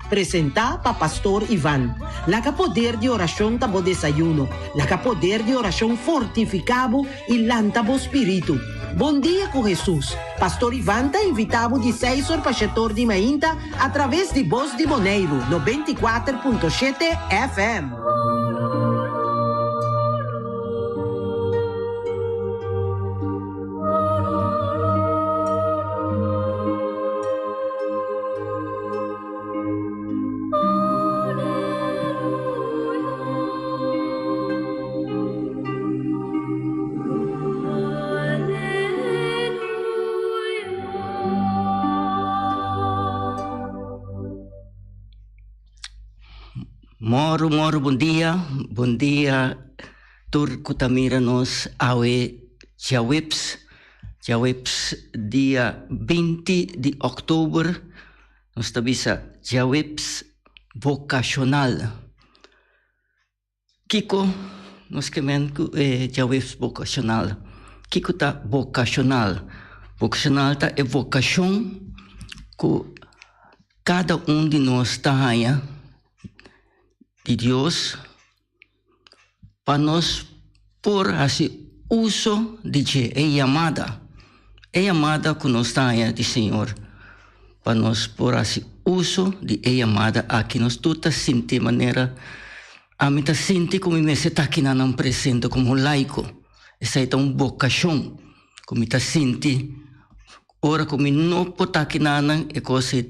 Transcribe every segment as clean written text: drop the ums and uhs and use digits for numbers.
presenta pa Pastor Ivan. Laga poder de oração tabo desayuno. Laga poder de oração fortificado e lantabo espírito. Bom dia com Jesus. Pastor Ivan tá invitado de 6 horas para setor de Mainta através de Voz de Boneiro, 94.7 FM. Moro, bom dia, tur kutamira nos awe Jawips dia 20 de outubro, nós tabisa Jawips vocacional. Kiko, nós queremos Jawips vocacional. Kiko tá vocacional. Vocacional tá é vocação que cada de nós tá aí. De Deus para nós por esse uso de chamada que nós temos de Senhor para nós por esse uso de chamada aqui nós todos sentimos maneira a mim senti como me se está aqui na presente como laico essa é uma vocação como me senti ora como não pode estar aqui na é coisa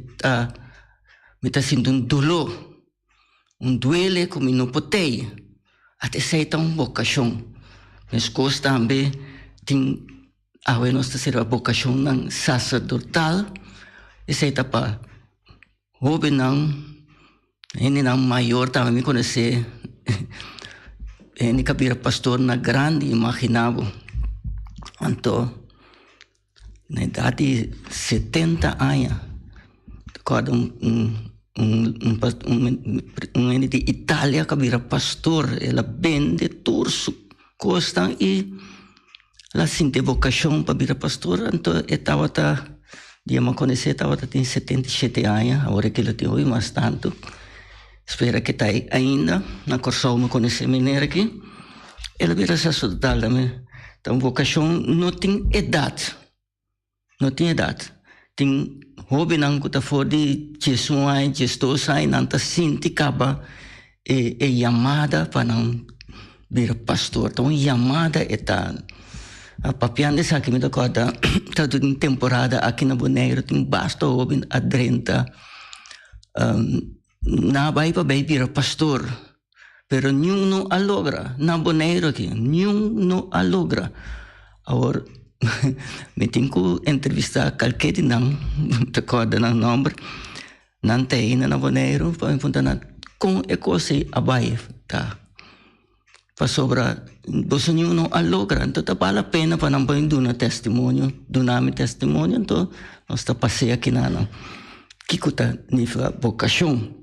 me senti dolor duele como não potei até aceita uma vocação mas coisa também tem a nossa serva vocação não sacerdotal aceita para jovem não ele não maior também me conhecer ele cabira pastor na grande imaginava então na idade de 70 anos cada de Itália que vira pastor, ela vende turso, costa e ela sente vocação para virar pastor, então eu estava dia me conhecer, estava tem 77 anos, agora que ela tem hoje mais tanto, espero que está ainda, na corção me conhecer mineira aqui, ela vira sacerdotal também, então vocação não tem idade, tem hobby nang kuta fodi jesuai gestosai nanta sinti kaba chamada para não vir pastor então chamada eta a papiande sa que me da coda tá em temporada aqui na Boneiro tem basta hobby adrenta na vai para vir pastor pero nenhum não alogra na Boneiro aqui nenhum não alogra agora me tenho que entrevistar qualquer não te acorda não nome não tem na Boneiro para me perguntar com é coisa abai tá para sobra você não alogra então tá vale a pena para não pôr do testemunho então nós tá passei aqui na não que cuta nível vocação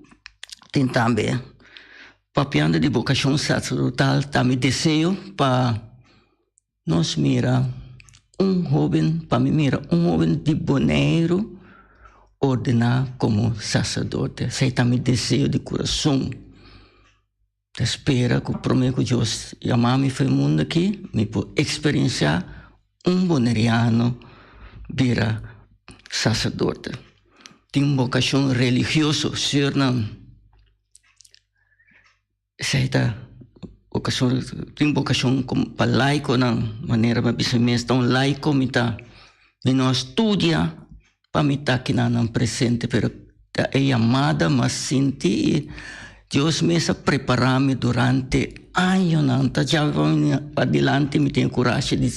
tem também papiando de vocação sacerdotal também desejo para nós mira jovem de Boneiro ordenar como sacerdote. Sei também desejo de coração. Espera que o primeiro que Deus chamar-me foi mundo aqui, me pode experienciar boneiriano vira sacerdote. Tem uma vocação religiosa, senhor não. Sei tem vocação para laico na maneira mas bisa mesmo laico mita não estudia para mita que não presente pero é chamada mas senti Deus me preparar-me durante anos não tá já adiante me tem coragem de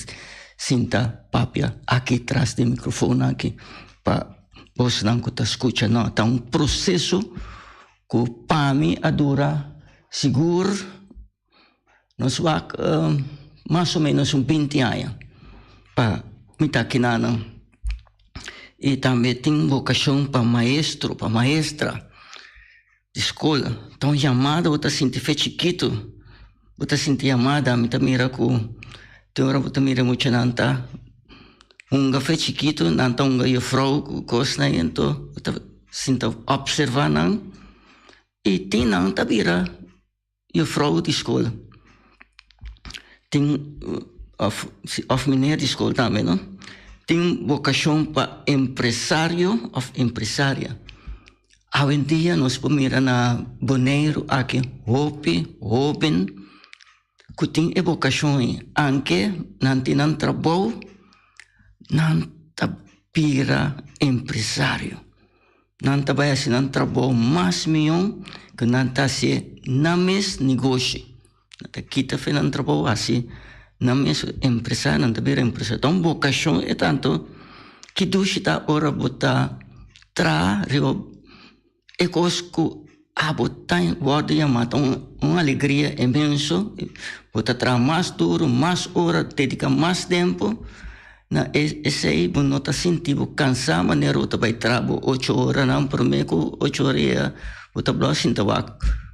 sinta papia aqui atrás do microfone aqui para você não que tá escuta não tá processo que para mim dura seguro nós vamos mais ou menos 20 anos para me estar aqui e também tem vocação para maestro, para maestra de escola. Então chamada, você sente fe chiquito, você sente chamada, me mira com tem hora você mira muito nanta, café chiquito, nanta frau coisa então você sinta observar não E tinang tabira je vrouw die school. Ting of meneer die school também, no? Tem vocação para empresário of empresária. Hoje em dia nós pomira na boneiro aqui, jovem, que tem vocação anche nanti nan trabalho, nan tabira empresário. Nan tabaya si nan trabalho mais milhão que nan ta se names negócio. Nanta kita fe nan trabalho assim, names empresário, nan tabira empresário. Então vocação é tanto que dushita ora bota tra rio e cosco a botar guarda chamada uma alegria imenso, bota tra mais duro, mais hora, dedica mais tempo. Na esse aí não tá sentindo cansar maneira outra vai trabalhar 8 horas não por mim com 8 horas outra blá sinta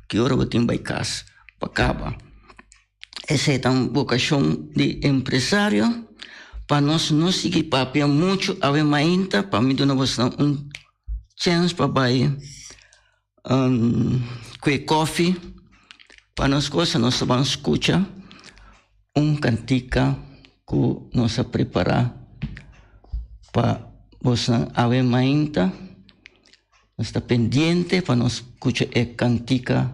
que hora eu tenho vai casa para acabar. Essa é uma vocação de empresário para nós não seguir papel muito a ver ainda para mim dona você chance para vai coffee para nós coisa nós vamos escutar cantica que nós a preparar para você haver ainda nós está pendente para nós escutar a cantica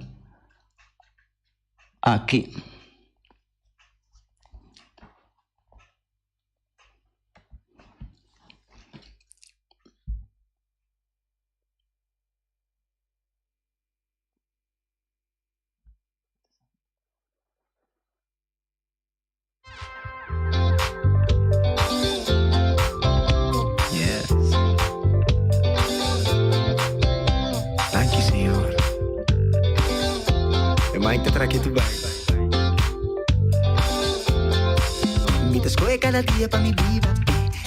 aqui. Mainta tra que tu vai. Mi te escoge cada día pa' mi vida,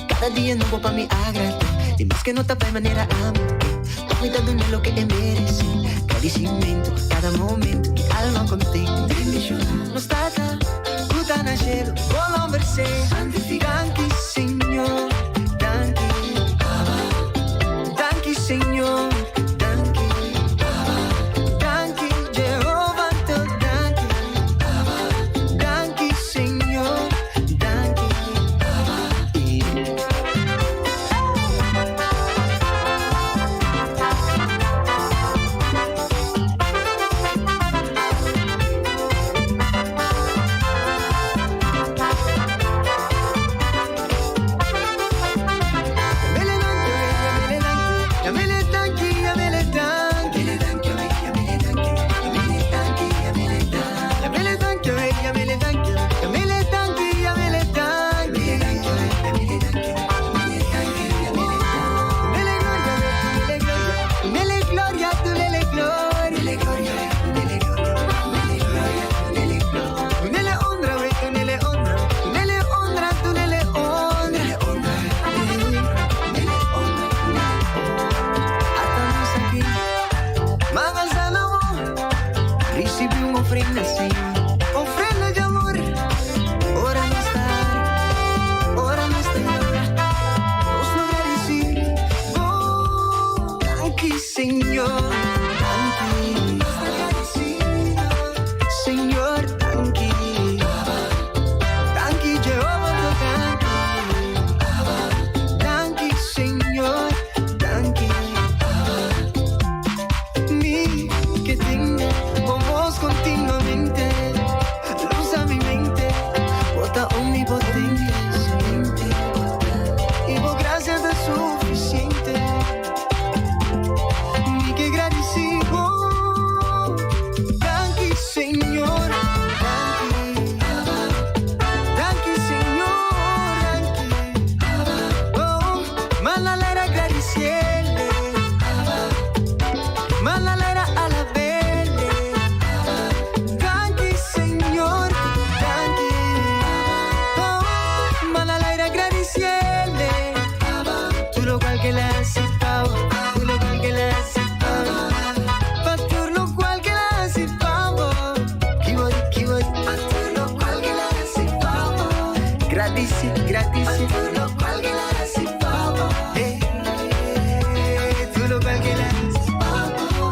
cada día nuevo pa' mi agradar. Dimas que no te va de manera amo, tô cuidando de lo que merece. Agradecimento, cada momento que alma contém. No está tan, puta na gelo, vou verse. Danke, Senhor, danke, danke, Senhor.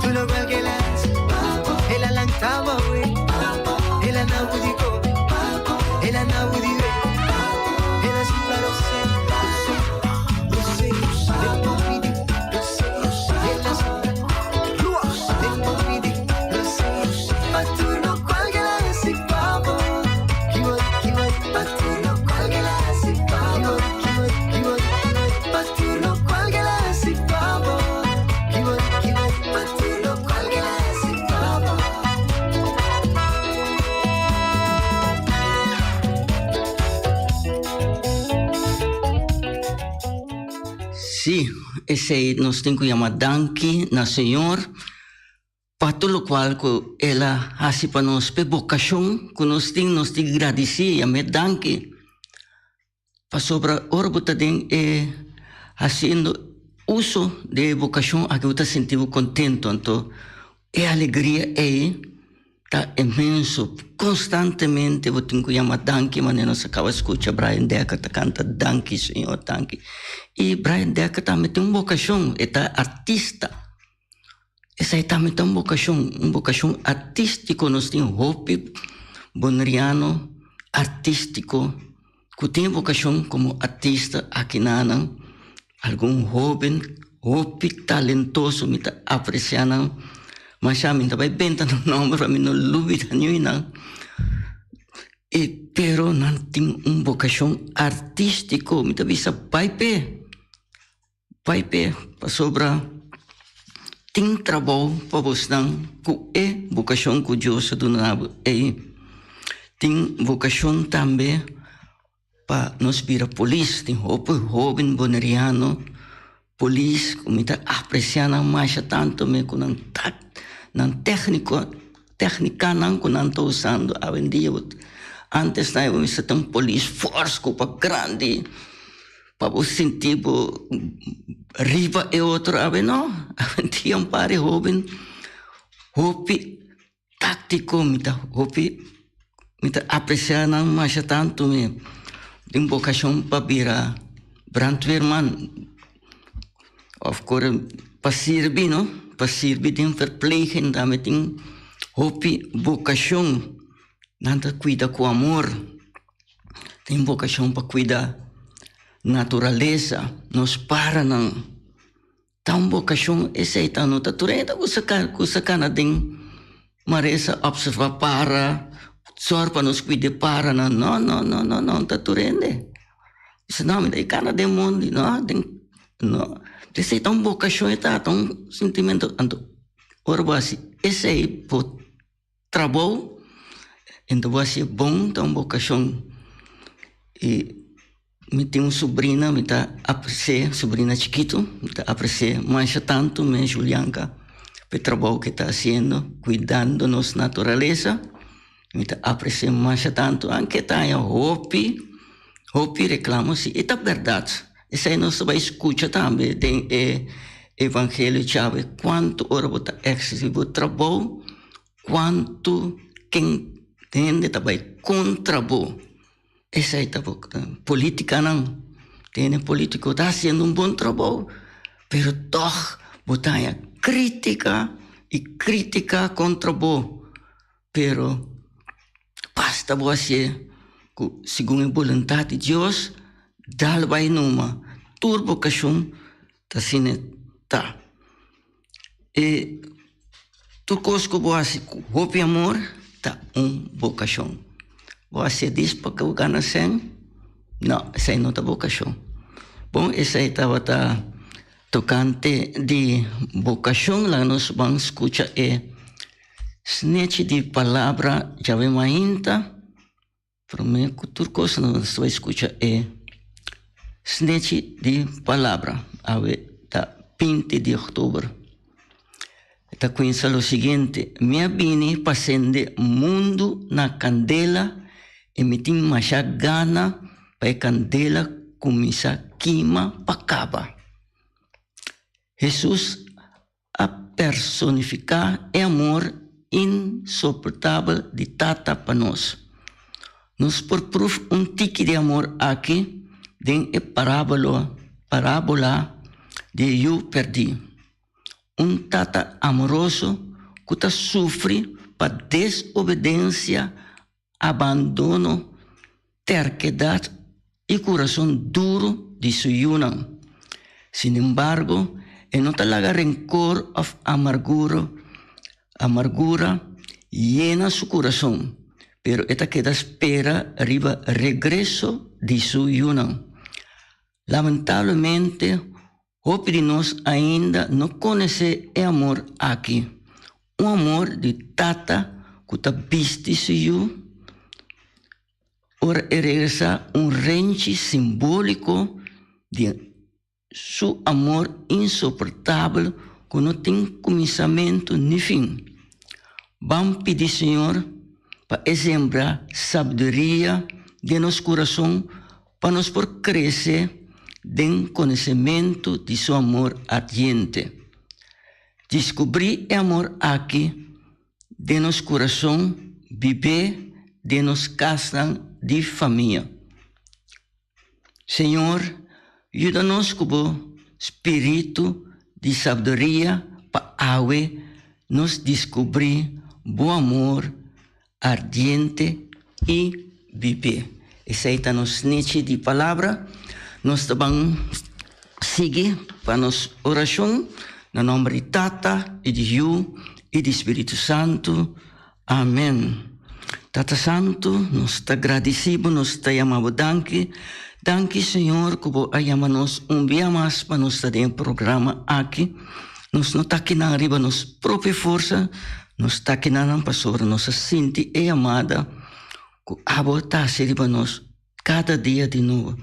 Tú lo cual que la Sim, esse nós temos que chamar danke na Senhor, para tudo o qual que ela faz para nós, para vocação, que nós temos que agradecer, chamar danke, para sobre a órbita fazendo uso de vocação, a que eu sentivo contento, então, e a alegria está imenso, constantemente eu tenho que chamar danke, mas nós acabamos de escutar Brian Decker, canta danke, Senhor, danke. E Brian Decker também tem uma vocação, é artista. Essa também tem uma vocação artística, nós temos Hopi Bonriano, artístico, que tem vocação como artista aqui na algum jovem, Hopi talentoso, me está apreciando, mas já me está bem no nome, para mim não lúbida nenhuma. E pero não tem uma vocação artística, me está vista paipe, para sobra tem trabalho para você que é vocação que Deus do nabo tem vocação também para nós virar polícia, tem jovem boneriano, polícia, que me está apreciando mais tanto, me com não técnica não que não estou usando hoje em dia. Antes não eu tinha um polícia forte, para grande, para você sentir riba e outro, agora não, tinha um par de jovem, hopi tático, me está apreciando mais tanto, me tem vocação para virar brandweerman, of course, para servir, não? Para servir de verpleging, também tem hopi vocação, nada cuida com amor, tem vocação para cuidar natureza, nos para não, tão vocação esse tá não tá turenda, kusa kana ding maresa observar para sor para nos cuidar para não tá turende, isso não me dá kana de mundo não, esse tão vocação tá tão sentimento ando orbasi esse aí por trabalho então vai ser bom tão vocação e me tem uma sobrinha, me está apreciando, sobrinha chiquito, me está apreciando mais tanto, me Julianca, pelo trabalho que está fazendo, cuidando da nossa natureza, me está apreciando mais tanto, anche está em Hopi reclama se é verdade, isso aí nós vai escutar também, tem Evangelho chave, quanto hora você excessivo trabalho, quanto quem tem também contrabo. Essa é a política não. Tem político está fazendo um bom trabalho, pero doch botar crítica contra o pero basta você segundo a vontade de Deus dá vai numa turbocação tá sine tá e tu cosco você hope amor tá vocação. Você diz para que o gana sem? Não, essa não é vocação. Bom, essa aí estava tocante de vocação, lá nós vamos escutar snatch de palavra, já vem ainda, para mim, turcos nós vamos escutar snatch de palavra, tá 20 de outubro. Está conhecendo o seguinte, minha bini passende mundo na candela, e me tem mais gana para a candela começar a queimar para acabar. Jesus a personificar é amor insuportável de tata para nós. Nos propôs tique de amor aqui, de parábola de eu perdi. Tata amoroso que sofre para desobediência, abandono, terquedade e coração duro de seu yunam. Sin embargo, não talaga rencor ou amargura llena su coração, pero esta queda espera arriba regreso de seu yunam. Lamentavelmente, hope de nós ainda não conhece o amor aqui. Amor de tata que está viste seu ora regressa range simbólico de su amor insuportável que não tem começamento nem fim. Vamos pedir, Senhor, para exemplar sabedoria de nosso coração, para nos por crescer em conhecimento de seu amor ardiente. Descobrir o amor aqui de nosso coração, viver de nos casa de família. Senhor, ajuda-nos com o espírito de sabedoria para nos descobrir bom amor ardiente e viver. Essa é a nossa niche de palavra. Nós também seguir para nossa oração, no nome de Tata, e de Ju, e de Espírito Santo. Amém. Tata Santo, nós te agradecemos, nós te amamos, danke. Danke, Senhor, que você ayama-nos dia mais para nós ter um programa aqui. Nós não estamos aqui na arriba, nossa própria força, nós estamos aqui na para sobre nossa sinte e amada, que a volta a nós cada dia de novo.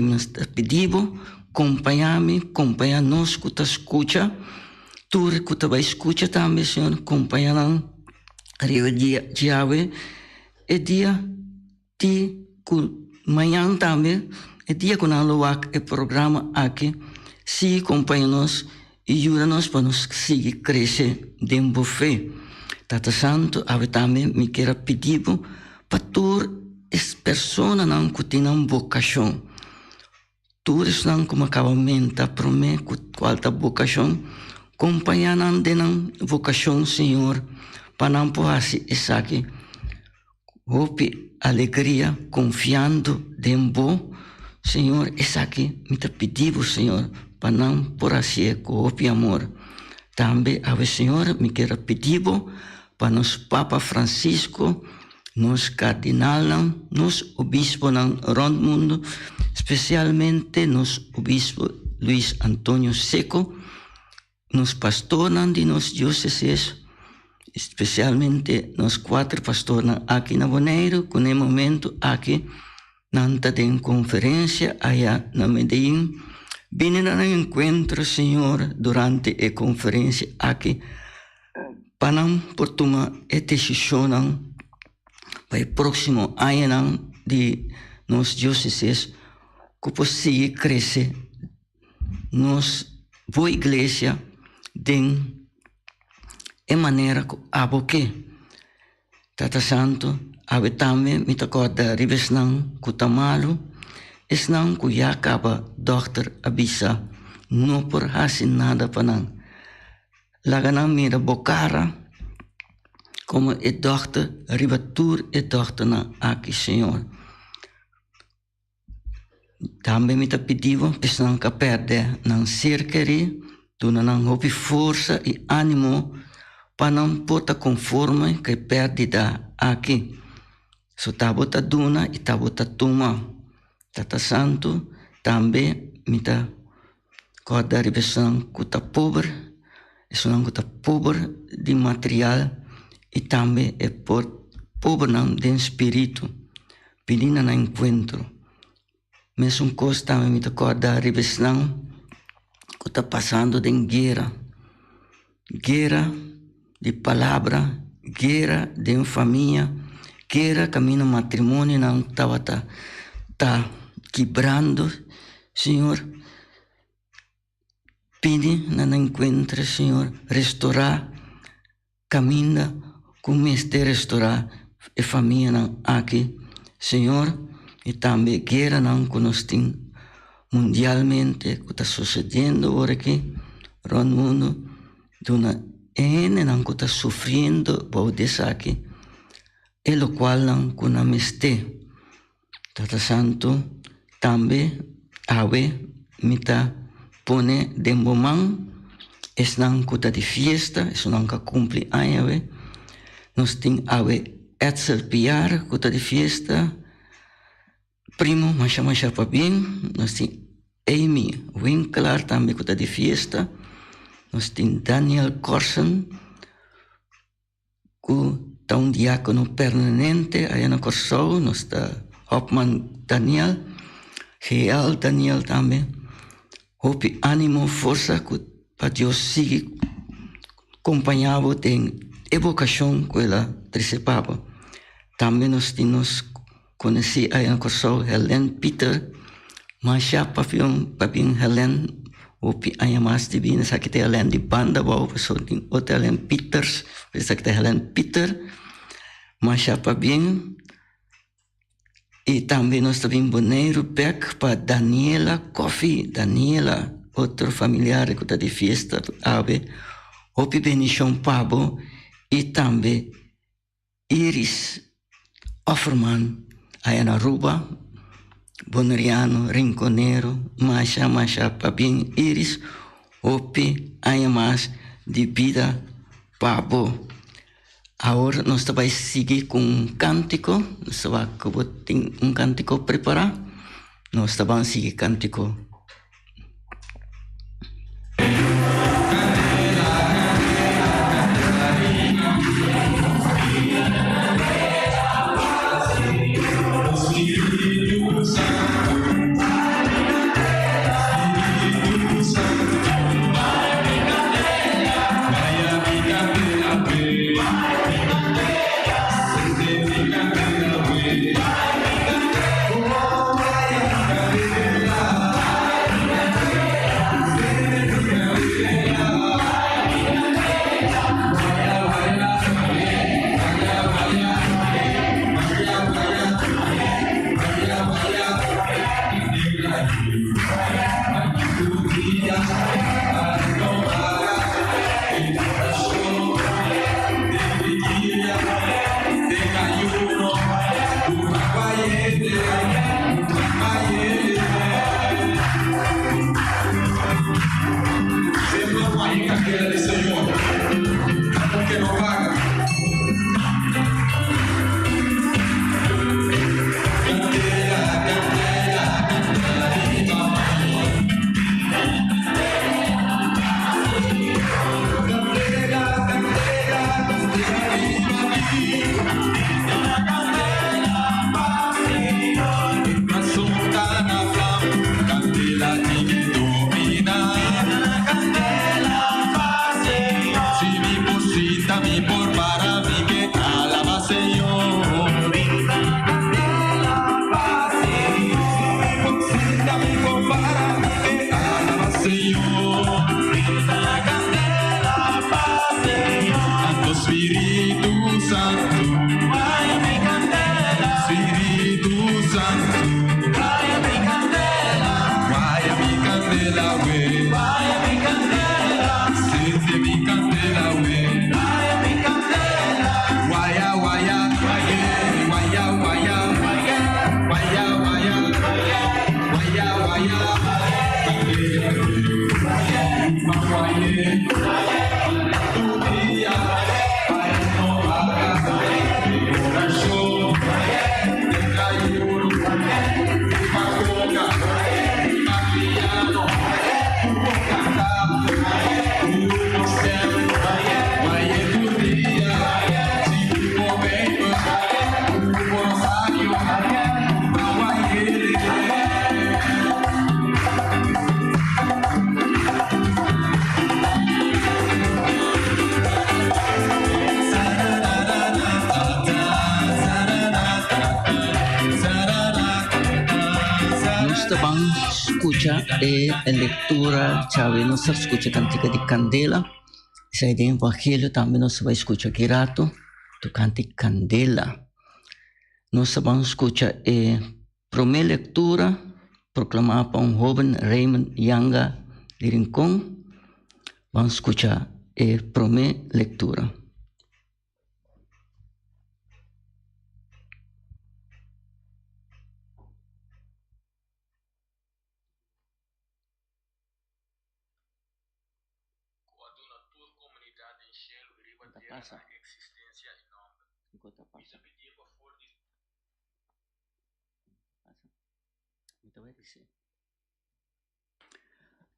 Nós te pedimos, acompanha-nos que te escuta, tu que te vai escutar também, Senhor, acompanha-nos, dia e dia de manhã também, é dia que nós vamos o programa aqui, se acompanha-nos e ajuda-nos para nos seguir crescer dentro da fé. Tata Santo, eu também me quero pedir para todas as pessoas que têm uma vocação. Todos como acabamento para mim, qual é a vocação, acompanhando a vocação, Senhor, para não poder estar aqui. Hope, alegria, confiando em vós, Senhor, essa aqui me te pedimos, Senhor, para não por assim, com hope amor. Também, Senhor, me quero pedir para nos Papa Francisco, nos cardinal, nos obispo no rondo mundo, especialmente nos obispo Luis Antônio Seco, nos pastor de nos dioceses, especialmente nos 4 pastores aqui na Bonaire, que no momento aqui nanta tem conferência allá na Medellín. Vienen a encontro, Senhor, durante a conferência aqui, para não por tomar a decisão para o próximo ano de nos dioceses, que possa crescer nos boa igreja de maneira que aboque. Tata Santo, ave também me acorda ribes não que tamalo, es não que já acaba doctor avisa, não por hacer nada para não. Laga não mira bocara, como é doctor, ribatur é doctor na aqui, Senhor. Também me pedivo, pes não que perde, não cerqueri, tu não houve força e ânimo, para não poder conforme que perdida aqui. So tabota duna e tabota tuma. Tata Santo também me dá corda reversão que está pobre, isso não está pobre de material e também é pobre não de espírito, pedindo no encontro. Mesmo coisa também me dá corda reversão que está passando de guerra. Guerra de palavra, guerra de família, guerra caminho matrimônio não estava tá quebrando, Senhor. Pede não encontre, Senhor, restaurar, caminha como este restaurar a família não aqui, Senhor, e também guerra não que nós temos mundialmente que está sucedendo agora aqui, no mundo, Ene não está sofrendo por dessa aqui, e o qual não que não este. Tata Santo também ave me está pone de momento, es não que está de festa, es não que cumpre anos, nós tem ave Etzel Piar que está de festa, primo mas para bem, nós tem Amy Winkler também que está de festa. Nós temos Daniel Corson, que está diácono permanente aí na Corsou. Nós está Hopman Daniel, Real Daniel também. Hopi ánimo, força para Deus seguir acompanhado tem evocação com ela tricepava. Também nós tínhamos conheci a Corso Helen Peter, mas já papin Helen Hopi a mais divina sakit Helen di banda bawa pessoa tem outra Helen Peters, sakit Helen Peter, mas já papin. E também nós também boneiro back para Daniela Coffee, Daniela, outro familiar que está de festa, ave, Hopi Benishon Pabo, e também Iris Offerman, aí na Aruba, Boneriano, Rinconero, Masha, Pabin, Iris, Hopi, aí mais de vida Pabo. Agora nós vamos seguir com um cântico, nós vamos ter um cântico preparado, nós vamos seguir cântico. E leitura, chave, nós escuta cantiga de Candela, sai de Evangelho também nós vamos escutar Girato, do cantiga Candela. Nós vamos escutar primeira leitura, proclamada por jovem Raymond Yanga de Rincón. Vamos escutar primeira leitura. Passa. Enquanto passa. Então vai dizer.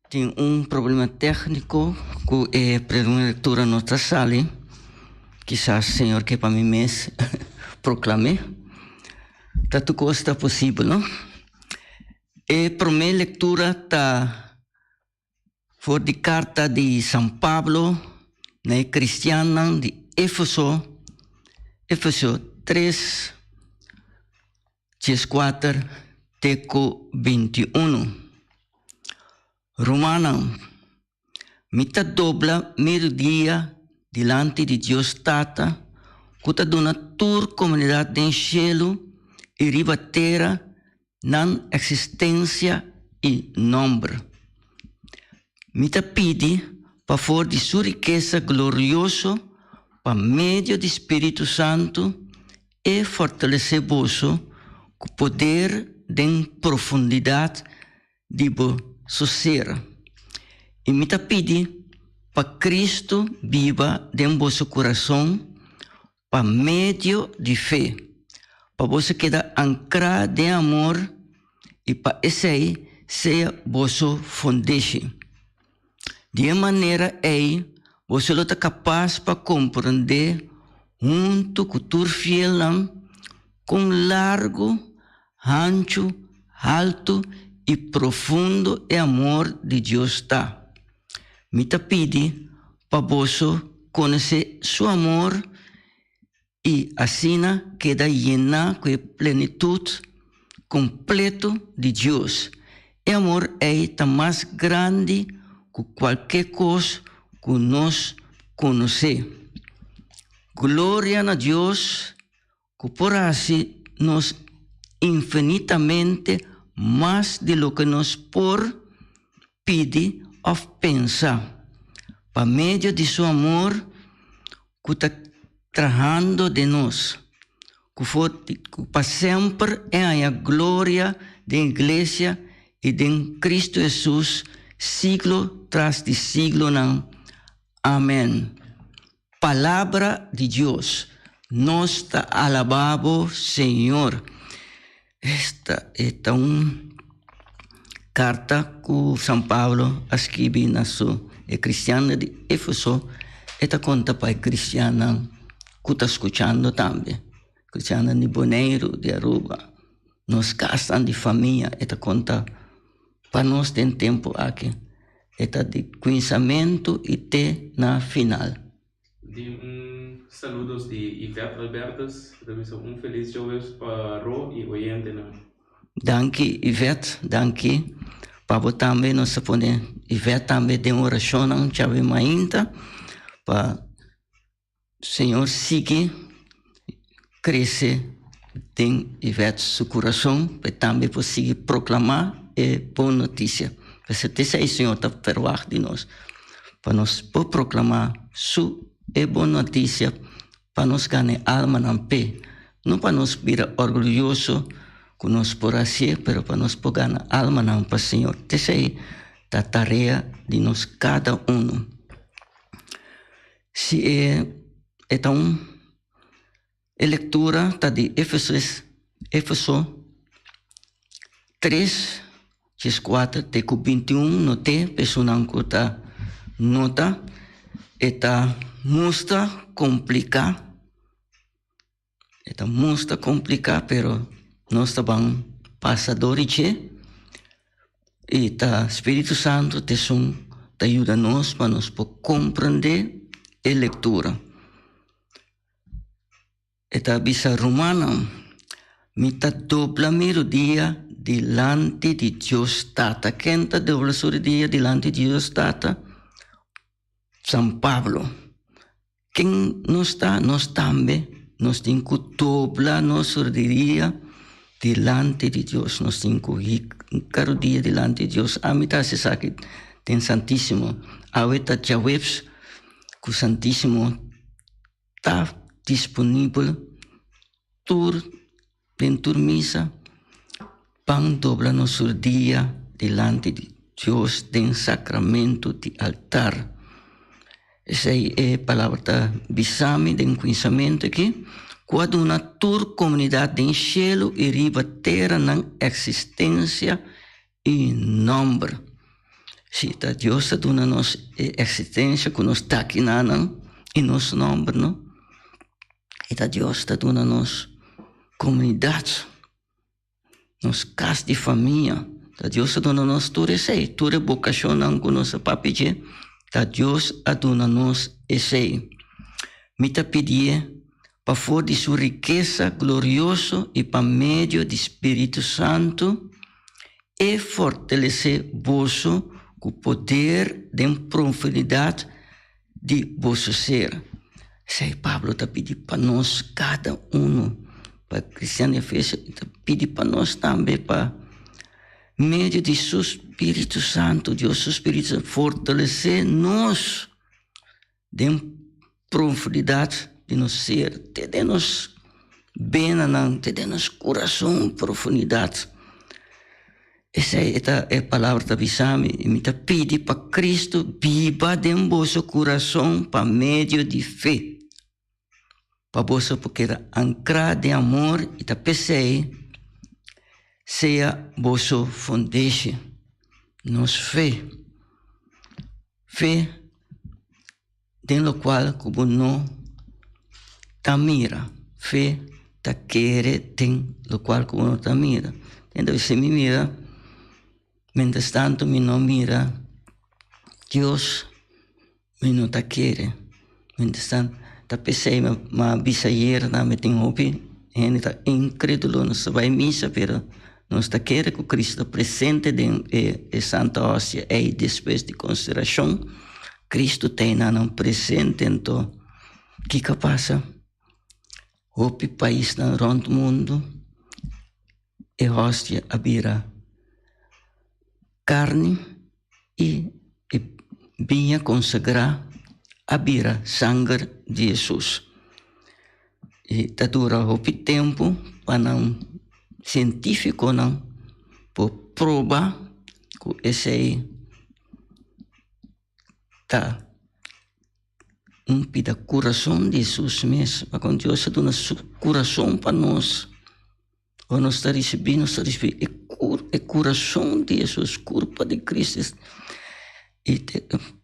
Tem problema técnico com a primeira leitura na nossa sala. Quizás, Senhor, que para mim mês proclamei. Tanto costa possível, não? A primeira leitura está Voor de carta de San Pablo, na cristianan de Éfeso 3, 4, teco 21. Romana, mita dobla meio-dia diante de Deus Tata, que dona tur comunidade den cielo e riba terra, nan existência e nombre. Mita pidi pa for de sua riqueza glorioso, pa meio do Espírito Santo, e fortalecer vosso com poder den profundidade de bo ser. E mita pidi pa Cristo viva den vosso coração, pa meio de fé, pa você queda ancrado de amor e pa esse seja vosso foundation. De maneira aí, você está capaz para compreender junto com o fiel com largo, ancho, alto e profundo é amor de Deus está. Me te pedi para você conhecer seu amor e assim queda llena com a plenitude completo de Deus. E amor é mais grande que qualquer coisa que nós conhecemos. Glória a Deus, que por assim nos infinitamente mais de lo que nos por pedir ou pensar. Para meio de seu amor, que está trabalhando de nós. Que para sempre é a glória da igreja e de Cristo Jesus, siglo tras de siglo. Amém. Palavra de Deus. Nós te alabamos, Senhor. Esta é uma carta que São Paulo escreveu na sua cristiana de Éfeso. Esta conta para cristiana que está escutando também. Cristiana de Bonaire, de Aruba. Nós casamos de família. Esta conta para nós tem tempo aqui. Esta de conhecimento e te na final. Saludos de Ivete Albertas. Feliz Joves para Ro e oyente. Danke, Ivete. Danke. Para também nós podemos Ivete também tem oração não chave mainta para Senhor seguir crescer tem Ivete seu coração para também conseguir proclamar é boa notícia. Você tem aí, Senhor, está perdoado de nós. Para nós proclamar sua boa notícia, para nós ganhar alma na pé. Não para nós vir orgulhoso com nós por assim, mas para nós ganhar alma na pé, Senhor. Essa aí a tarefa de nós cada um. Se é uma leitura tá de Éfeso 3, 4, teco 21, note, pessoa que está nota, eta mostra complicar, pero nós estamos passadores e tá Espírito Santo te ajuda nós para nós compreender a leitura. Eta bisa Romana, mita dobla melodia delante de Deus Tata. Quem está dobla melodia delante de Deus Tata? São Pablo. Quem não está, nós também, nós temos que doblar nossa melodia delante de Deus. Nós temos que cada dia delante de Deus. A mitad se sabe tem Santíssimo. Ahorita já webs que o Santíssimo está disponível dentro da missa para dobrar nosso dia delante de Deus em sacramento de altar. Essa é a palavra da Bisame, de conhecimento aqui. Quando uma tour comunidade em cielo e riba terra na existência e nombre. Se Deus está dando nos existência que nós está aqui e nosso nome, não? E Deus está dando nos comunidade, nos casas de família, Ta Deus aduna nós tudo esse, tudo vocação não com nossa papije, ta Deus aduna nós esse. Me ta pedir para fora de sua riqueza glorioso e para meio do Espírito Santo e fortalecer vosso com o poder de profundidade de vosso ser. Sei Pablo está pedindo para nós, cada um, para Cristiano Efésio, está pedindo para nós também, para meio de seu Espírito Santo, Deus, seu Espírito Santo, fortalecer nós de profundidade de nosso ser, de nos bem, de nos coração, profundidade. Essa é a palavra da Bisame, e me pede para Cristo viva em vosso coração para meio de fé. Para você, porque ancrar de amor e da pensei, seja vosso foundation, nos fé. Fé, dentro do qual, como não ta mira, fé, ta querer, tem do qual, como não ta mira. Então, se me mira, mientras tanto, me não mira, Deus me não ta querer. Mientras tanto, ta pensei, mas bisayer, me tem hobby, ele tá incrédulo, não se vai missa, pero nós está querendo que o Cristo presente em Santa Hóstia e depois de consideração, Cristo tem um presente, então, o que passa? O país no rondo mundo, e hóstia abira carne e vinha consagrar abira sangue de Jesus. E está dura o tempo para científico não por prova que esse tá pida coração de Jesus mesmo, para quando Deus dá coração para nós, ou nós está recebendo, é coração de Jesus, culpa de Cristo, e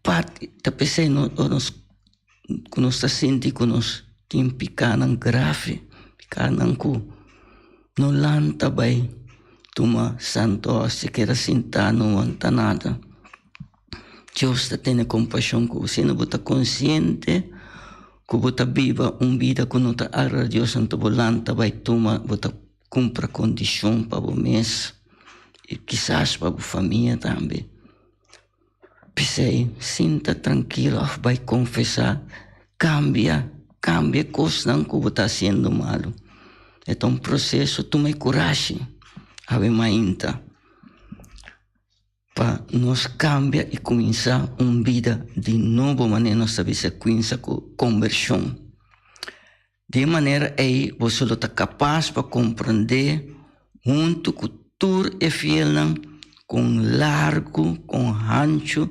parte da pessoa nós está sentindo que nós tem picado grave, picado com no lanta vai tuma santo se quer sentar não anta nada. Deus está tendo compaixão com você, não está consciente que você viva vida que não está agra Deus santo volanta vai tuma você cumpra condição para o mês e quizás para a família também. Pensei, sinta tranquilo, vai confessar, cambia coisa não que você está sendo malo. É um processo, tome coragem, ave mainta, para nós cambiar e começar uma vida de nova maneira, nós sabemos sequência com conversão. De maneira aí, você está capaz para compreender, junto com tudo é fiel, com largo, com ancho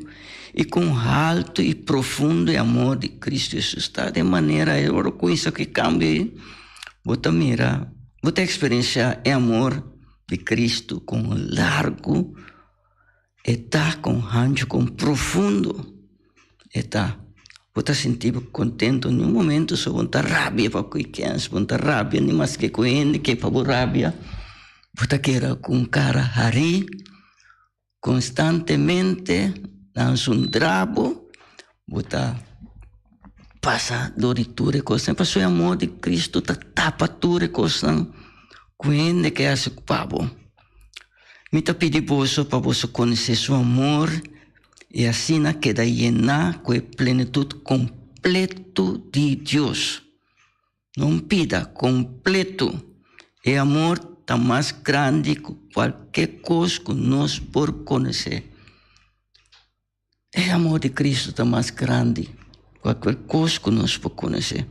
e com alto e profundo amor de Cristo Jesus. Tá? De maneira, eu reconheço que cambia. Você mira, você experienciar o amor de Cristo com largo, está com ancho, com profundo, está. Você sentir contente em um momento, só você rabia para quem você rabia, nem mais que com ele, que para rabia. Você quer com cara hari, constantemente, lança drabo, você passa doritura e coisa, para o amor de Cristo tapa tudo e coisa, quando que é pabo. Me tá pedindo para você conhecer seu amor e assim queda llenar com a plenitude completo de Deus. Não pida completo. É amor tá mais grande que qualquer coisa que nós por conhecer. É amor de Cristo tá mais grande. Qualquer coisa que nós podemos conhecer.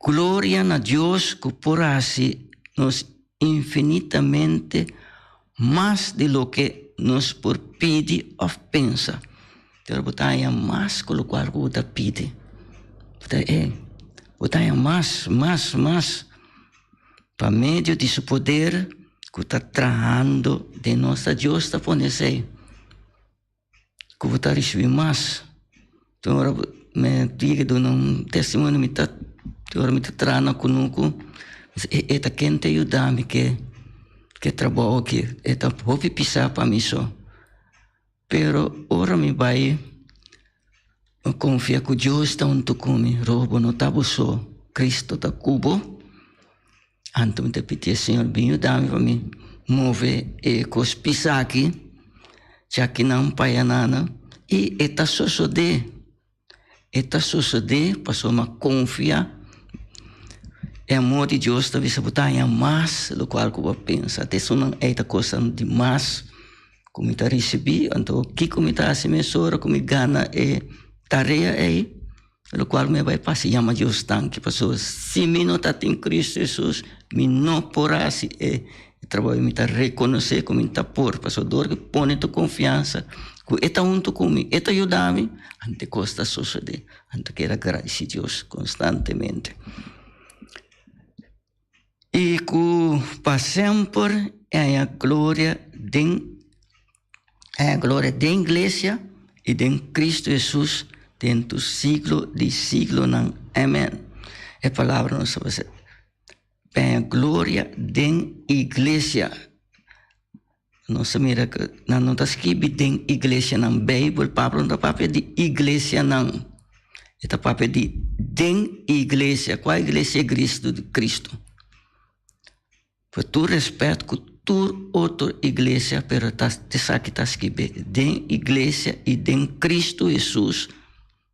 Glória a Deus que por assim nos infinitamente mais de lo que nos por pedir ou pensa. Então, botar mais com o qual você pede. Botar mais. Para meio de seu poder que está trabalhando de nossa Deus está fornecendo. Que você está recebendo mais. Então, me diga um testemunho, me está trabalhando conosco. É quem te ajuda, que que trabalho que eta hopi pisar para mim só. Pero ora me vai confia que Deus está junto comigo, roubo não tá só, Cristo tá cubo. Anto me te pedir Senhor, bem dá-me para mim mover e cos pisar aqui, já que não paianana e eta sucede, passou uma confia. É amor de Deus, talvez você botar em mais, do qual eu penso. Até se não é coisa de mais, como está recebido, então, que como está se mesura, como gana é tarefa aí, do qual me vai passar, chama Deus tanque, pessoas, se me não está em Cristo Jesus, me não porá se é, trabalho me está reconhecer como está por, pessoa, dor que põe tua confiança, que está junto comigo, está ajudando-me, ante costa suceder, ante quero agradecer a Deus constantemente. E que para sempre é a glória da igreja e de Cristo Jesus dentro do siglo de siglo. Não. Amém. É a palavra nossa. É a glória da igreja. Nossa mira que não está escrito de igreja na Bíblia, Pablo não está de igreja não. Está papel de igreja. Qual igreja é Cristo? Por tu respeito com tu outra igreja, pero te sabe que está escrito de igreja e de Cristo Jesus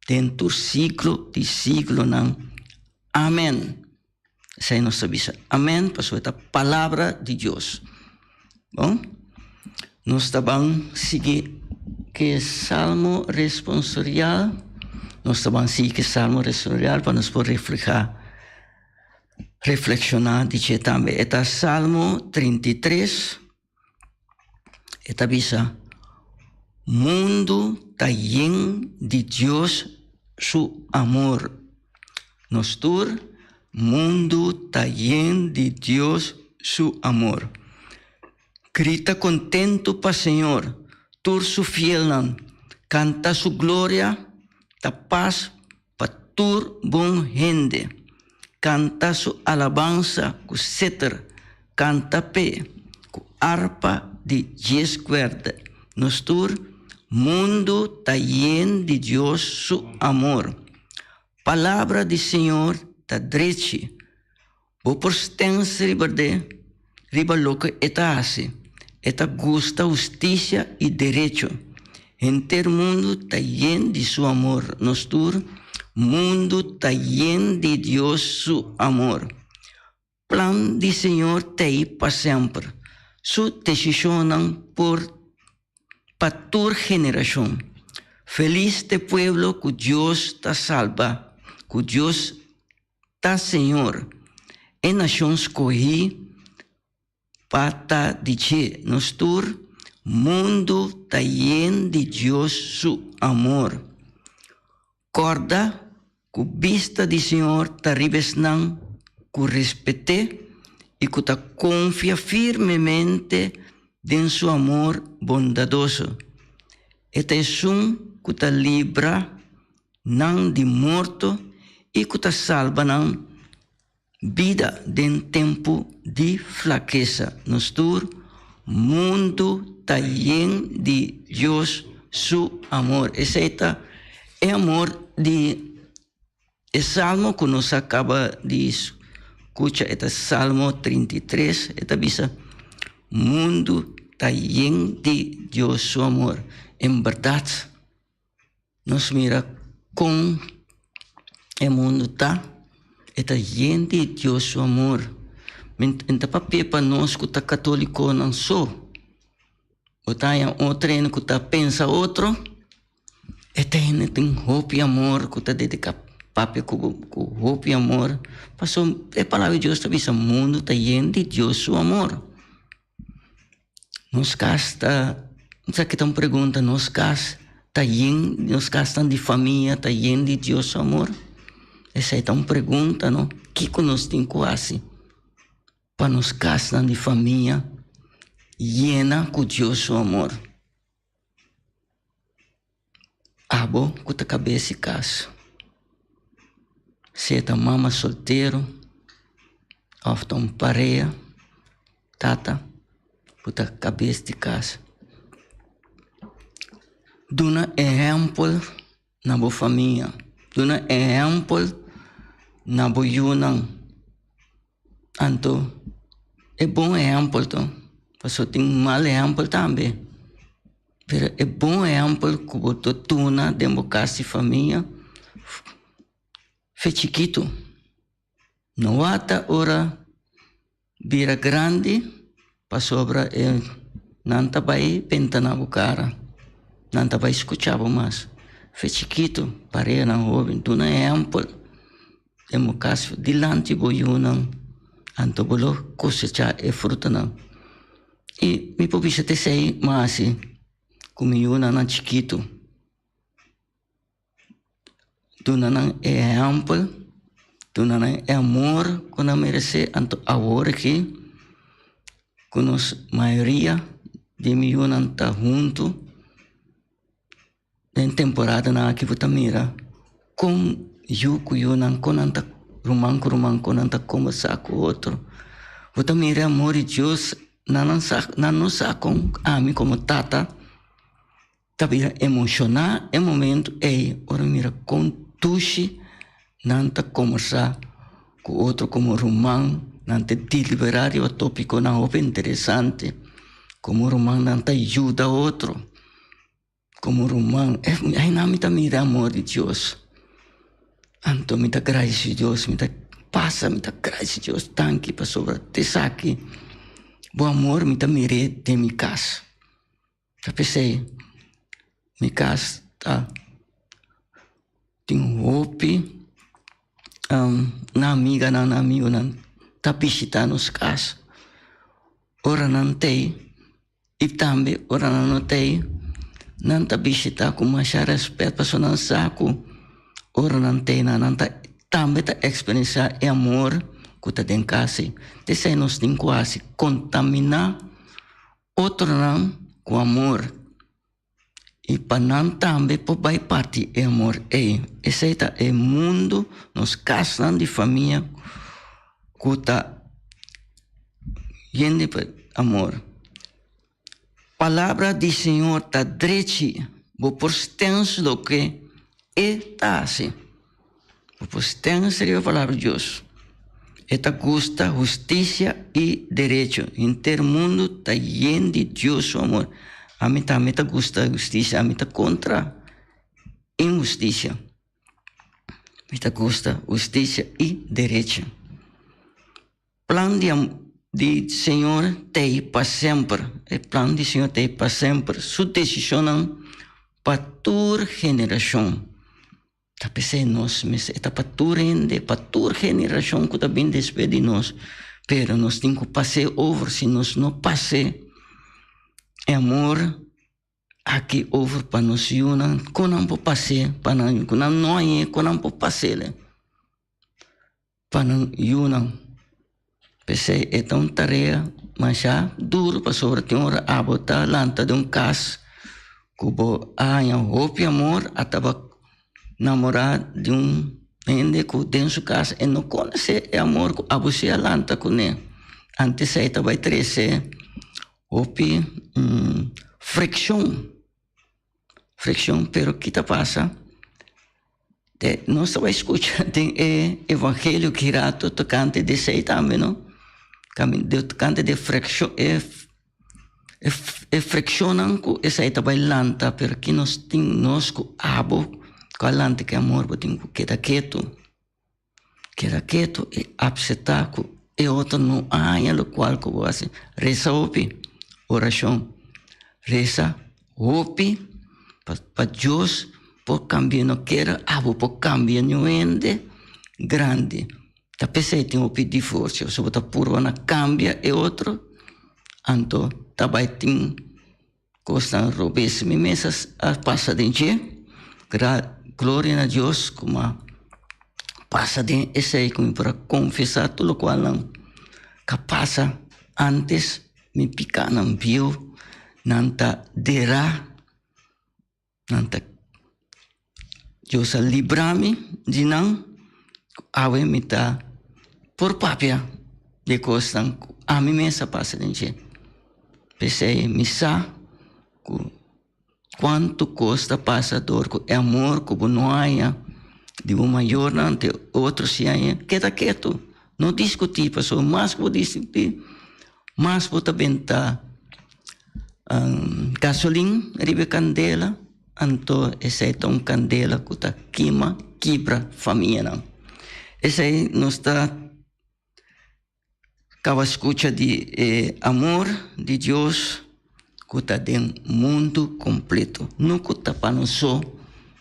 dentro do siglo de siglo não. Amém. Essa é a nossa visão. Amém. Passou a palavra de Deus. Bom, nós vamos seguir que salmo responsorial. Nós vamos seguir que salmo responsorial para nos poder reflexionar, dice também, é Salmo 33, é bisa, mundo está lleno de Deus, su amor. Nostur, mundo está lleno de Deus, su amor. Grita contento para Senhor, tur su fiel, canta su glória, ta paz para tur bom gente. Canta su alabanza com cítara, canta pé, com harpa de 10 cuerdas. Nostur mundo está lleno de Deus, su amor. Palavra do Senhor está direita. Vou por extensa liberdade, riba louca eta hace, eta gusta justiça e direito. Inteiro mundo está lleno de su amor. Nostur mundo está lleno de Deus, su amor. Plan do Senhor tem para sempre. Su decisão para toda geração. Feliz de pueblo que Deus está salva, que Deus está Senhor. E nação escolhi para dizer, nostur mundo está lleno de Deus, su amor. Corda que vista do Senhor está ribesnang, que respete e que confia firmemente em seu amor bondadoso. Eta é que está livra não de morto e que está salva não vida em tempo de fraqueza. Nostur mundo está lleno de Deus, su amor. Esse é amor de Salmo que nos acaba de escuchar, é Salmo 33, é bisa, mundo está lleno de Deus, su amor. Em verdade, nos mira como o mundo está lleno de Deus, su amor. Então, para nós que está católico não só, ou está outro que está pensa outro, tem hope e amor que está dedicado papi com hope e amor. Passou a palavra de Deus também, o mundo está lleno de Deus, seu amor. Nos casta, não sei que tão pergunta, nos casta de família, está lleno de Deus, seu amor. Essa é tão pergunta, não? Que nós temos quase para nos castar de família llena com Deus, seu amor. Abo, com a cabeça e caso. Se é mama solteiro, ou pareja, tata, puta cabeça de casa. Duna exemplo na boa família. Duna exemplo na boa yunang. Anto, é bom exemplo, então. Porque tem mal exemplo também. Mas é bom exemplo que você tuna dentro da casa de família. Foi chiquito. Não há hora vira grande para sobra não tá vai pentar na cara. Não tá vai escutar mais. Foi chiquito, parei na jovem, tu não é amplo. Temos caso dilante boiunang, anto bolo cosechar e fruta não. E me pobisa te sei, mas comiuna na chiquito. Tu não é amplo, tu não é amor, quando merece anto agora aqui, com a maioria de miúna tá junto. Em temporada na que você mira, com eu não conanta romance conanta como saco outro. Você mira amor de Deus, não sabe com a mim como tata, tá vira emocionar é momento ora mira com tushi, não tá conversar com outro como romance, não te deliberar o tópico não é interessante, como romance não te ajuda outro. Como romano, aí não me mira amor de Deus. Então me dá graça de Deus, me dá passa, me dá graça de Deus, tanque para sobre te saque. Bom amor me dá mire de minha casa. Já pensei, minha casa tá tem hope, na amiga, na amigo, não tá visitando nos casa. Ora não tem, e também ora não tem. Não tá visita com mais respeito para não saco ora não tem não tá também tá experienciar e amor que tá dentro casa de ser nós tem quase contaminar outro não com amor e para não também por vai parte é amor esse tá é mundo nos casas de família que tá yendo amor. Palavra do Senhor está direita, por extenso do que está assim. Por extenso é a palavra de Deus. Esta gusta justiça e direito. Em ter mundo está lleno de Deus o amor. A mim também gusta justiça, a mim está contra injustiça. A mim gusta justiça e direito. Plano de Senhor tem para sempre. O plano do Senhor tem para sempre. Sua decisão para toda geração. Tá pensando nós, mas é para toda geração que está bem depois de nós. Pero nós temos que passar over. Se nós não passar, é amor aqui over para nós. Quando não pode passar, quando não é, quando não pode passar. Para não pensei, é uma tarefa, mas já duro para sobre ter hora a botar lanta de caso, que vou roupa e amor, atava namorar de ende que dentro sua casa e não conhece é amor, a você a lanta com ele. Antes aí vai crescer, roupa, fricção, pero que tá passa? Nós vai escutar, tem evangelho que irá tocante de sei também, não? De tocante de fricção, friccionam com essa aí vai lanta, porque nós temos com abo, com a lanta que amor, tem que queda quieto e absetar com e outro não há, o qual que você reza opi, oração, reza opi, para Deus, por cambiar não quer, abo por cambiar não ende grande. Tá pensei tem um divórcio, se você purva na cambia e outro, então tá vai tem costa robes me mesas a passa de glória a Deus como passa de esse aí como para confessar tudo o qual não capaz antes me picar não viu não tá derá não tá Deus livrar-me de não ave me tá por papia de costa a mim mesma passa de Pensei, missa, quanto custa passador, é amor como não há, de um maior ante outro se há, queda quieto, não discutir, pastor, mas vou discutir, mas vou também tá gasolina, ribe candela, então essa é tão candela que tá quebra família. Essa aí não está cada escuta de amor de Deus que está dentro do mundo completo. Não que está para nós só,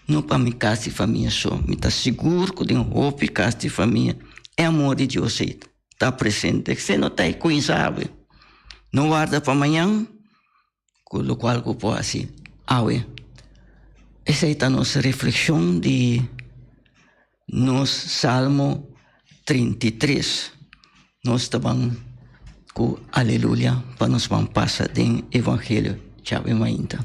não para minha casa e família só. Me está seguro que tem roupa, casa e família. É amor de Deus aí. Está presente. Você não está aí com sabe. Não guarda para amanhã, com o qual eu posso assim. Essa é a nossa reflexão de nos Salmo 33. Nós estamos com aleluia para nós vamos passar do Evangelho. Tchau, ainda.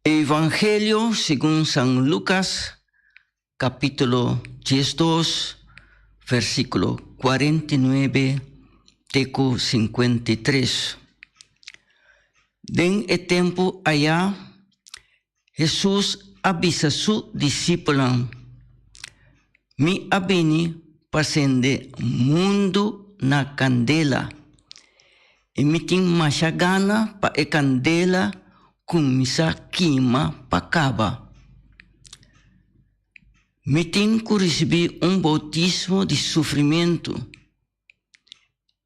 Evangelio según San Lucas, capítulo 12, versículo 49, teco 53. Den el tiempo allá, Jesús avisa a su discípulo, mi abini pasende mundo na candela, e mi tin machagana pa e candela com misa quima pacaba. Me tem que receber bautismo de sofrimento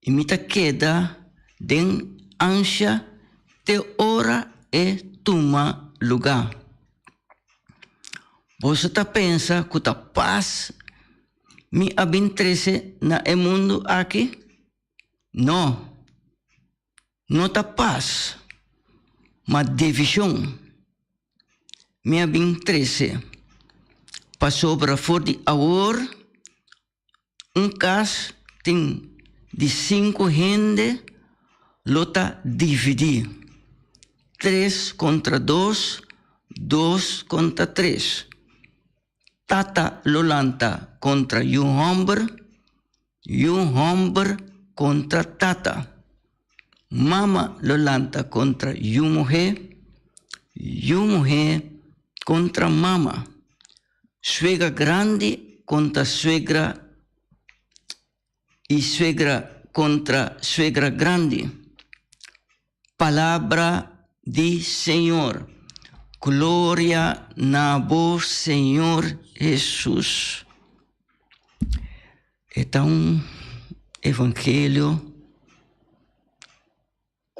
e me queda den ansia de hora e toma lugar. Você pensa que a paz me abentrece na mundo aqui? Não. Não tá paz. Mas divisão me abentrece. Passou para fora de agora, caso tem de 5 gente, lota dividir. 3 contra 2, 2 contra 3. Tata lolanta contra homem contra tata. Mama lolanta contra mulher contra mama. Suegra grande contra suegra e suegra contra suegra grande. Palavra de Senhor. Glória na voz, Senhor Jesus. Então, Evangelho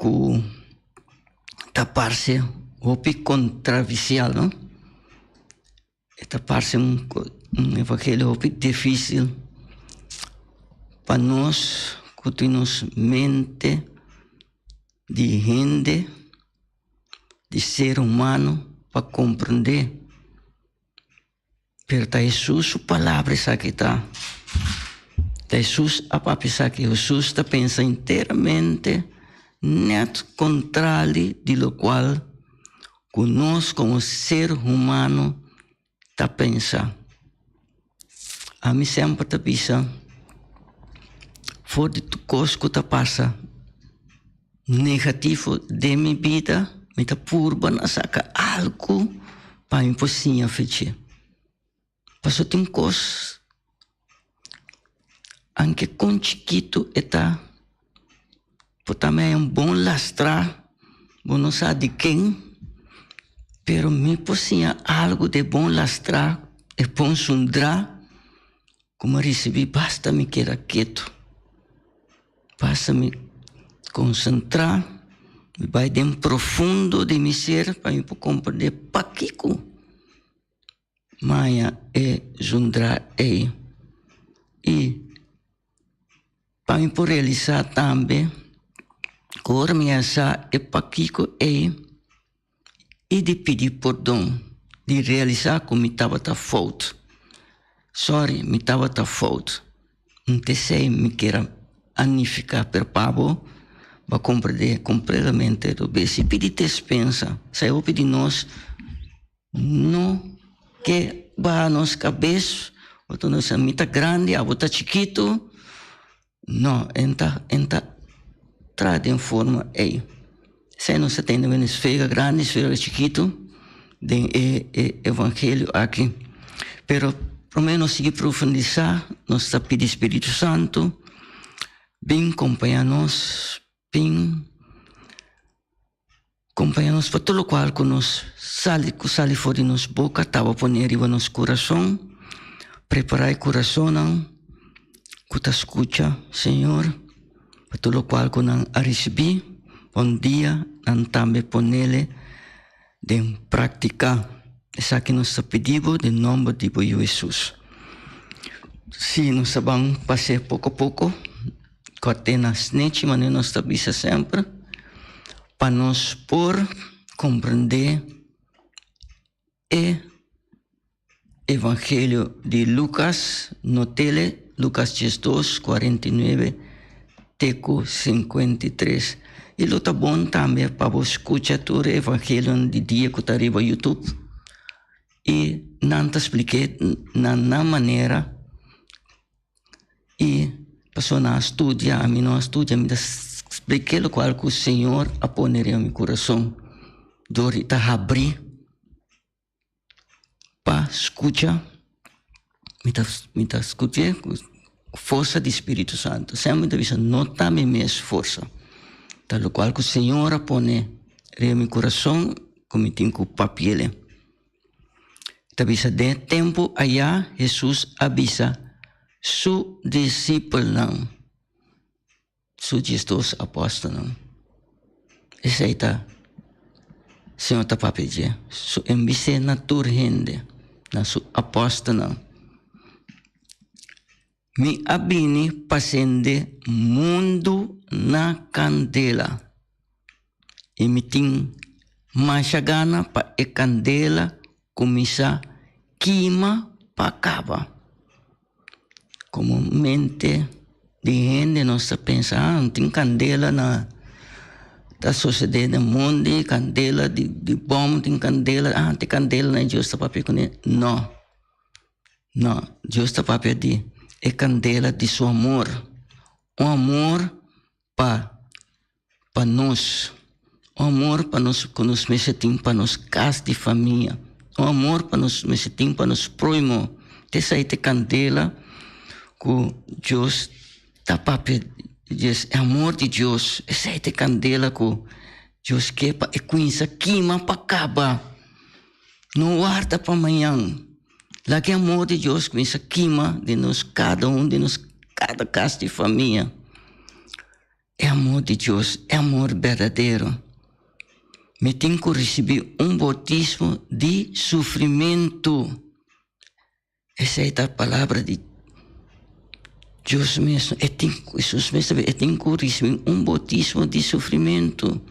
que tapar-se o controversial, não? Tapar-se evangelho difícil para nós que temos mente de gente, de ser humano, para compreender. Pero Jesus, sua palavra está aqui, tá? Jesus, a pensar que Jesus está pensa inteiramente net contrário de lo qual nós, como ser humano, está pensando. A mim sempre está pensando, fora de tudo coisa que está passando negativo de minha vida, me está purba na saca algo para mim poder fazer. Passou tem coisas, anche com chiquito está, também bom lastrar, bom não sabe de quem, pero me podia algo de bom lastrar, e bom sundrar, como recebi, basta me quedar quieto, basta me concentrar, me vai dentro profundo de meu ser, para me compreender paquico, Maia é sundrar e para me por realizar também, agora me achar é paquico e de pedir perdão, de realizar como me estava a falta. Sorry, me estava a falta. Não sei me queira anificar per pavo, para compreender completamente do bem. Se pedir despensa, se eu pedir nós, não que vai a nossa cabeça, ou nossa mita grande, a outra chiquito, não, entra traz em forma aí. Se não se tem uma esfera grande, esfera chiquito, tem evangelho aqui. Pero, pelo menos, seguir profundizar, nós está pedindo Espírito Santo, bem acompanhar-nos, bem acompanhar-nos para todo o qual que nos sale fora de nossa boca, estava poner em nosso coração, preparar o coração, que te escuta, Senhor, para todo o qual que não a receber, bom dia, não também ponele de praticar. Essa que nós pedimos, em nome de Jesus. Se nós vamos passar pouco a pouco, cortenas nete, mas nós estamos sempre, para nós por compreender o Evangelho de Lucas, no tele, Lucas 2, 49, teco 53. E lo tá bom também para você escutar todo o Evangelho de dia que está no YouTube. E não te expliquei na maneira e passou na estudia, a mim não estudia, me expliquei o qual que o Senhor a poneria no meu coração. Dori tá abrir para escutar, me tá escutar com força do Espírito Santo. Sempre me avisa, não tá me mesma força. Tal qual que o Senhor a pone no meu coração, como tem com papel. Avisa de tempo allá, Jesus avisa su discípulo, su 12 apóstolos. Esse aí tá, Senhor tá para pedir, su envise na turgente, na su apóstolo. Mi abini pasende mundo na candela. E me tem mais gana para a candela começar queima para acabar. Como mente de gente nós pensa, não tem candela na da sociedade do mundo, candela de bom, tem candela, tem candela na Deus está para pedir. Não, Deus está para pedir é candela de seu amor, amor para nós, amor para nós que nos merecemos para nos casa de família. O amor para nós, mas tem para nós próximo. Essa aí candela que Deus está para pedir, é amor de Deus. Essa aí candela que Deus quer para conhecer queima para acabar. Não guarda para amanhã. Lá que amor de Deus conhece queima de nós, cada um de nós, cada casa de família. É amor de Deus, é amor verdadeiro. Me tem que receber batismo de sofrimento. Essa é a palavra de Deus mesmo. Jesus mesmo é encurismo, batismo de sofrimento.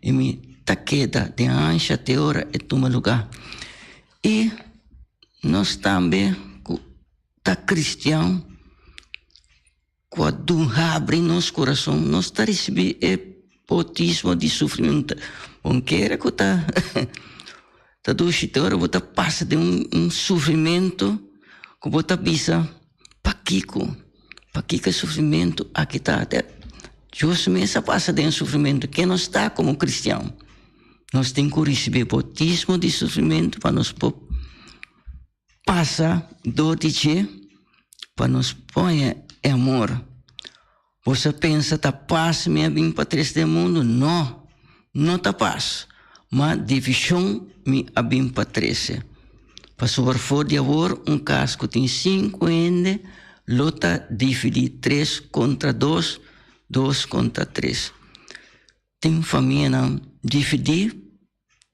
E me queda de ancha até hora e toma lugar. E nós também, tá cristão, quando abre nosso coração, nós está recebendo o batismo de sofrimento. Bom, queira que tá doce hora, você passa de sofrimento, que você pisa paquico sofrimento, aqui está até. Deus mesmo passa de sofrimento, que nós está como cristão. Nós temos que receber batismo de sofrimento para nós passar dor de dia, para nós pôr amor. Você pensa, tá paz, minha bem para três do mundo? Não tá paz. Mas divisão, me abim para três. Para sobrefor de amor, casco tem 5 ende, lota divide 3 contra 2, 2 contra 3. Tem família não dividir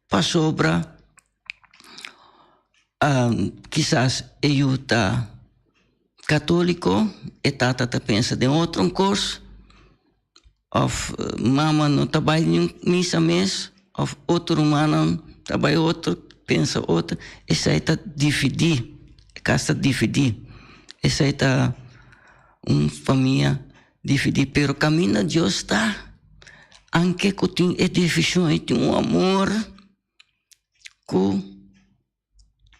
para sobra, quizás eu tá católico e tata pensa de outro curso, ou mama não trabalha em missa mês, ou outro humano trabalha outro, pensa outro, essa aí tá dividir, casa dividir, essa aí tá família dividir, pero caminho de Deus está, anche que tem divisão, tem amor, que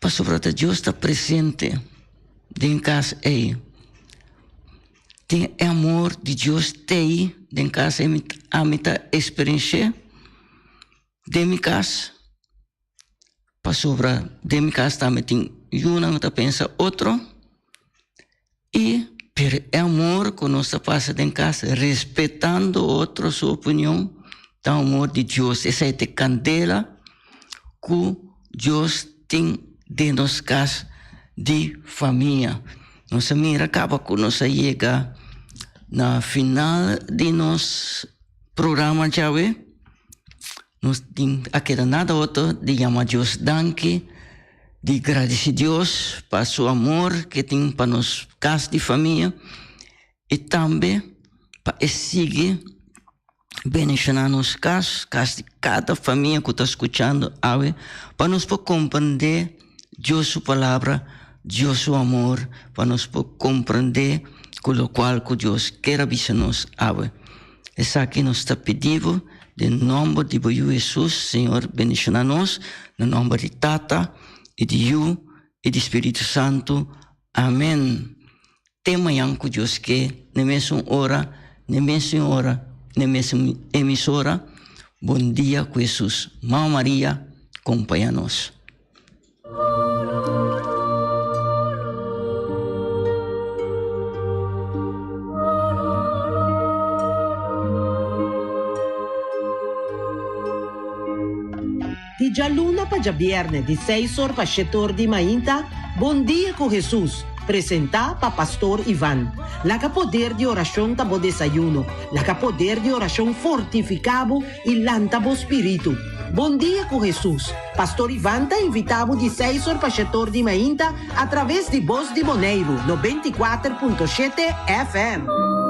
para sobre Deus está presente. Em casa tem amor de Deus tem em casa a minha experiência de minha casa para sobre de minha casa também tem uma que pensa outro e per amor que nós passa em casa respeitando outro sua opinião o amor de Deus essa é a candela que Deus tem de nossa casa de família. Nossa mira acaba com nossa chega na final de nosso programa já nós tem aquela nada outro de chamar Deus danke, de agradecer Deus para seu amor que tem para nos casa de família e também para seguir beneficiar nos casa de cada família que está escutando para nos compreender Deus sua palavra Deus seu amor, para nós compreender com o qual que Deus quer avisar-nos. Essa aqui nos está pedindo, em nome de Jesus, Senhor, bendicionar-nos, no nome de Tata, e de You, e de Espírito Santo. Amém. Tema yang que Deus quer, na mesma hora, na mesma emissora. Bom dia com Jesus. Mãe Maria, acompanha-nos. Di già luna pa già vierne, di 6 horas pa 7 horas di mainta, Bom Dia com Jesus, presenta pa Pastor Ivan. La poder de oração tabo desayuno, la poder de oração fortificado e lantabo espírito. Bom Dia com Jesus. Pastor Ivan tá invitado de 6 horas pa 7 horas di mainta através de Voz de Boneiro, 94.7 FM.